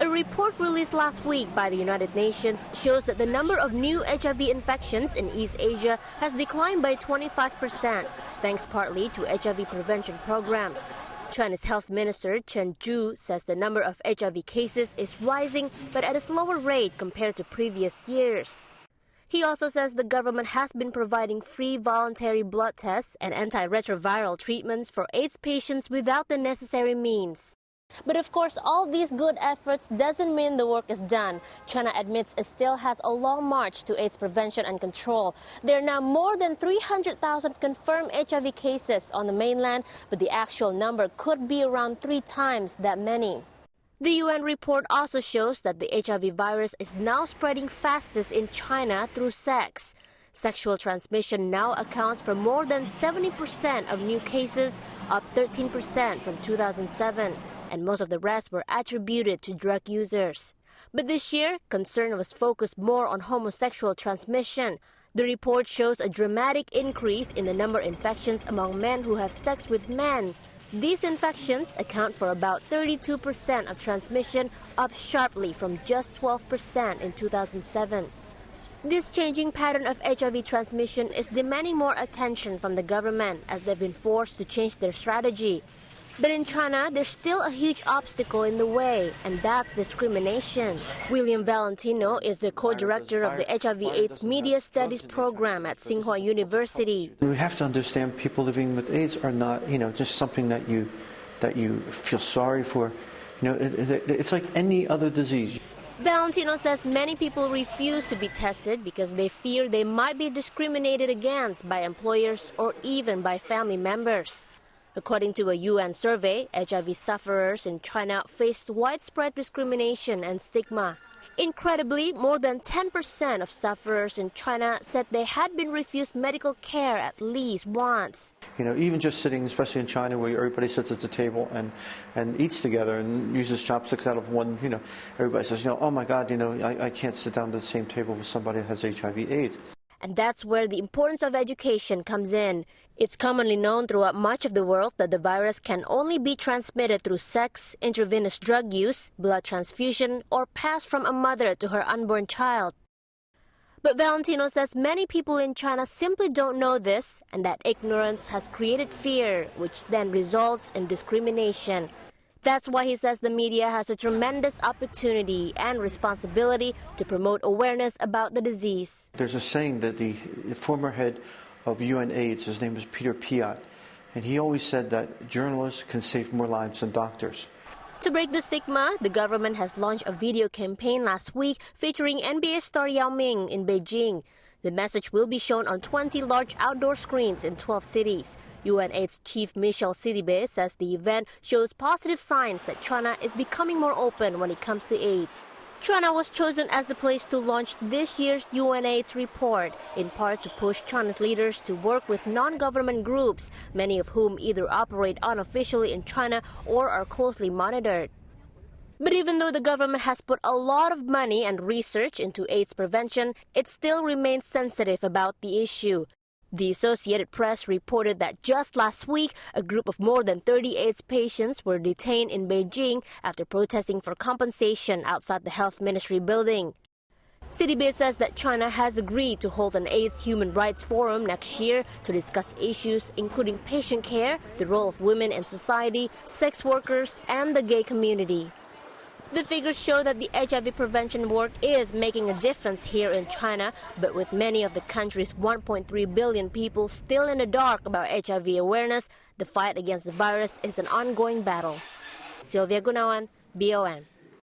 A report released last week by the United Nations shows that the number of new HIV infections in East Asia has declined by 25%, thanks partly to HIV prevention programs. China's Health Minister Chen Zhu says the number of HIV cases is rising, but at a slower rate compared to previous years. He also says the government has been providing free voluntary blood tests and antiretroviral treatments for AIDS patients without the necessary means. But of course, all these good efforts doesn't mean the work is done. China admits it still has a long march to AIDS prevention and control. There are now more than 300,000 confirmed HIV cases on the mainland, but the actual number could be around 3 times that many. The UN report also shows that the HIV virus is now spreading fastest in China through sex. Sexual transmission now accounts for more than 70% of new cases, up 13% from 2007. And most of the rest were attributed to drug users. But this year, concern was focused more on homosexual transmission. The report shows a dramatic increase in the number of infections among men who have sex with men. These infections account for about 32% of transmission, up sharply from just 12% in 2007. This changing pattern of HIV transmission is demanding more attention from the government as they've been forced to change their strategy. But in China, there's still a huge obstacle in the way, and that's discrimination. William Valentino is the co-director of the HIV/AIDS Media Studies program at Tsinghua University. We have to understand people living with AIDS are not, just something that you feel sorry for. It's like any other disease. Valentino says many people refuse to be tested because they fear they might be discriminated against by employers or even by family members. According to a UN survey, HIV sufferers in China faced widespread discrimination and stigma. Incredibly, more than 10% of sufferers in China said they had been refused medical care at least once. Even just sitting, especially in China, where everybody sits at the table and eats together and uses chopsticks out of one, everybody says, oh my God, I can't sit down to the same table with somebody that has HIV/AIDS. And that's where the importance of education comes in. It's commonly known throughout much of the world that the virus can only be transmitted through sex, intravenous drug use, blood transfusion, or passed from a mother to her unborn child. But Valentino says many people in China simply don't know this, and that ignorance has created fear, which then results in discrimination. That's why he says the media has a tremendous opportunity and responsibility to promote awareness about the disease. There's a saying that the former head of UN AIDS, his name is Peter Piot, and he always said that journalists can save more lives than doctors. To break the stigma, the government has launched a video campaign last week featuring NBA star Yao Ming in Beijing. The message will be shown on 20 large outdoor screens in 12 cities. UNAIDS chief Michel Sidibe says the event shows positive signs that China is becoming more open when it comes to AIDS. China was chosen as the place to launch this year's UNAIDS report, in part to push China's leaders to work with non-government groups, many of whom either operate unofficially in China or are closely monitored. But even though the government has put a lot of money and research into AIDS prevention, it still remains sensitive about the issue. The Associated Press reported that just last week, a group of more than 30 AIDS patients were detained in Beijing after protesting for compensation outside the Health Ministry building. Sidibe says that China has agreed to hold an AIDS Human Rights Forum next year to discuss issues including patient care, the role of women in society, sex workers, and the gay community. The figures show that the HIV prevention work is making a difference here in China, but with many of the country's 1.3 billion people still in the dark about HIV awareness, the fight against the virus is an ongoing battle. Sylvia Gunawan, BON.